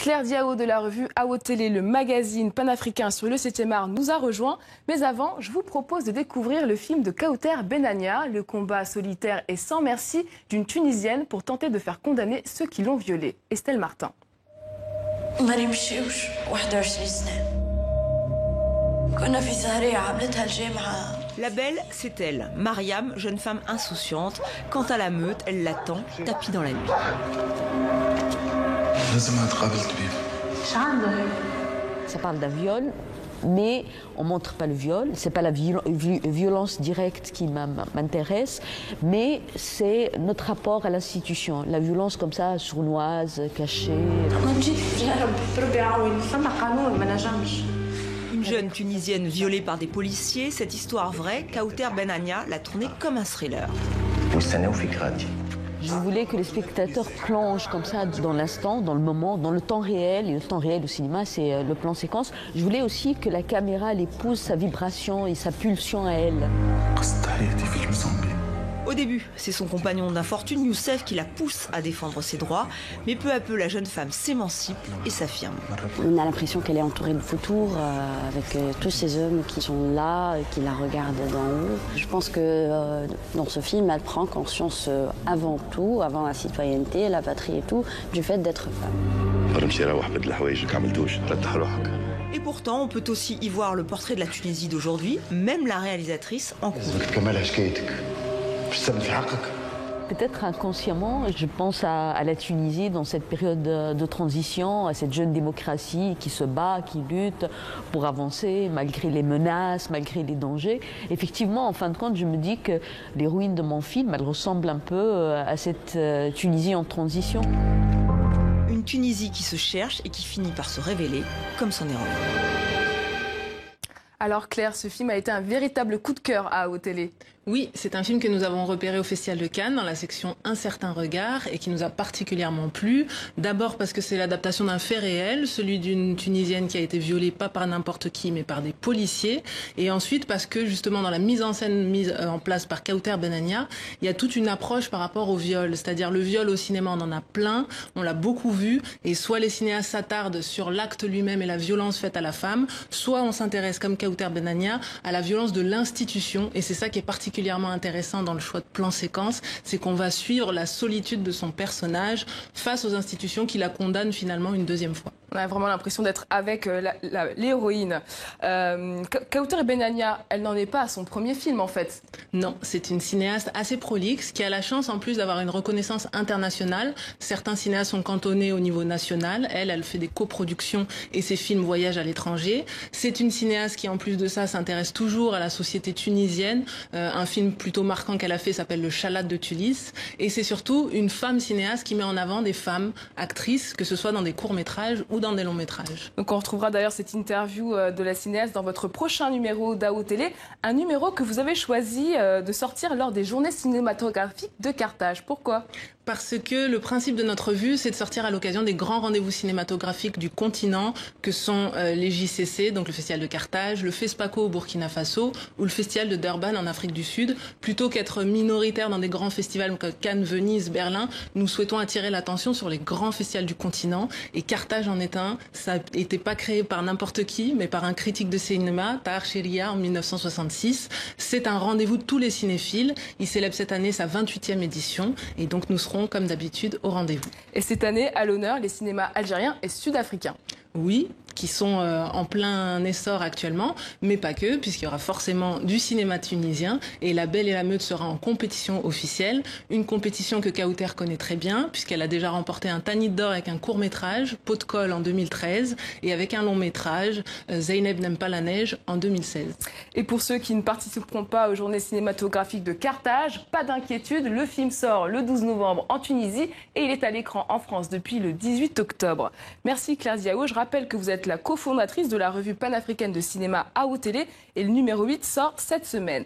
Claire Diao de la revue AO Télé, le magazine panafricain sur le 7e art, nous a rejoint. Mais avant, je vous propose de découvrir le film de Kauter Benania, le combat solitaire et sans merci d'une Tunisienne pour tenter de faire condamner ceux qui l'ont violée. Estelle Martin. La belle, c'est elle, Mariam, jeune femme insouciante. Quant à la meute, elle l'attend, tapis dans la nuit. Ça parle d'un viol, mais on ne montre pas le viol. Ce n'est pas la violence directe qui m'intéresse, mais c'est notre rapport à l'institution. La violence comme ça, sournoise, cachée. Une jeune Tunisienne violée par des policiers, cette histoire vraie, Kauter Benania l'a tournée comme un thriller. Je voulais que les spectateurs plongent comme ça dans l'instant, dans le moment, dans le temps réel. Et le temps réel au cinéma, c'est le plan séquence. Je voulais aussi que la caméra elle épouse sa vibration et sa pulsion à elle. Au début, c'est son compagnon d'infortune, Youssef, qui la pousse à défendre ses droits. Mais peu à peu, la jeune femme s'émancipe et s'affirme. On a l'impression qu'elle est entourée de vautours, avec tous ces hommes qui sont là, qui la regardent d'en haut. Je pense que dans ce film, elle prend conscience avant tout, avant la citoyenneté, la patrie et tout, du fait d'être femme. Et pourtant, on peut aussi y voir le portrait de la Tunisie d'aujourd'hui, même la réalisatrice en cours. Peut-être inconsciemment, je pense à la Tunisie dans cette période de transition, à cette jeune démocratie qui se bat, qui lutte pour avancer malgré les menaces, malgré les dangers. Effectivement, en fin de compte, je me dis que l'héroïne de mon film, elle ressemble un peu à cette Tunisie en transition. Une Tunisie qui se cherche et qui finit par se révéler comme son héroïne. Alors Claire, ce film a été un véritable coup de cœur à AO Télé. Oui, c'est un film que nous avons repéré au Festival de Cannes dans la section Un certain regard et qui nous a particulièrement plu. D'abord parce que c'est l'adaptation d'un fait réel, celui d'une Tunisienne qui a été violée pas par n'importe qui mais par des policiers. Et ensuite parce que justement dans la mise en scène mise en place par Kauter Benania, il y a toute une approche par rapport au viol. C'est-à-dire le viol au cinéma, on en a plein, on l'a beaucoup vu. Et soit les cinéastes s'attardent sur l'acte lui-même et la violence faite à la femme, soit on s'intéresse comme Kauter Benania à la violence de l'institution. Et c'est ça qui est particulièrement intéressant dans le choix de plan-séquence, c'est qu'on va suivre la solitude de son personnage face aux institutions qui la condamnent finalement une deuxième fois. On a vraiment l'impression d'être avec l'héroïne. Kauter Benania, elle n'en est pas à son premier film en fait. Non, c'est une cinéaste assez prolixe qui a la chance en plus d'avoir une reconnaissance internationale. Certains cinéastes sont cantonnés au niveau national. Elle fait des coproductions et ses films voyagent à l'étranger. C'est une cinéaste qui en plus de ça s'intéresse toujours à la société tunisienne. Un film plutôt marquant qu'elle a fait s'appelle Le Chalat de Tunis. Et c'est surtout une femme cinéaste qui met en avant des femmes actrices, que ce soit dans des courts-métrages ou dans des longs-métrages. Donc on retrouvera d'ailleurs cette interview de la cinéaste dans votre prochain numéro d'AO Télé, un numéro que vous avez choisi de sortir lors des journées cinématographiques de Carthage. Pourquoi ? Parce que le principe de notre revue, c'est de sortir à l'occasion des grands rendez-vous cinématographiques du continent, que sont les JCC, donc le Festival de Carthage, le FESPACO au Burkina Faso ou le Festival de Durban en Afrique du Sud. Plutôt qu'être minoritaire dans des grands festivals comme Cannes, Venise, Berlin, nous souhaitons attirer l'attention sur les grands festivals du continent. Et Carthage en est un. Ça n'était pas créé par n'importe qui, mais par un critique de cinéma, Tahar Sheria, en 1966. C'est un rendez-vous de tous les cinéphiles. Il célèbre cette année sa 28e édition. Et donc nous serons comme d'habitude au rendez-vous. Et cette année, à l'honneur, les cinémas algériens et sud-africains. Oui, qui sont en plein essor actuellement, mais pas que, puisqu'il y aura forcément du cinéma tunisien et La Belle et la Meute sera en compétition officielle, une compétition que Kauter connaît très bien, puisqu'elle a déjà remporté un Tanit d'or avec un court-métrage, Pot de colle en 2013, et avec un long-métrage, Zeynep n'aime pas la neige en 2016. Et pour ceux qui ne participeront pas aux journées cinématographiques de Carthage, pas d'inquiétude, le film sort le 12 novembre en Tunisie et il est à l'écran en France depuis le 18 octobre. Merci Claire Diao, je rappelle que vous êtes la cofondatrice de la revue panafricaine de cinéma AO Télé et le numéro 8 sort cette semaine.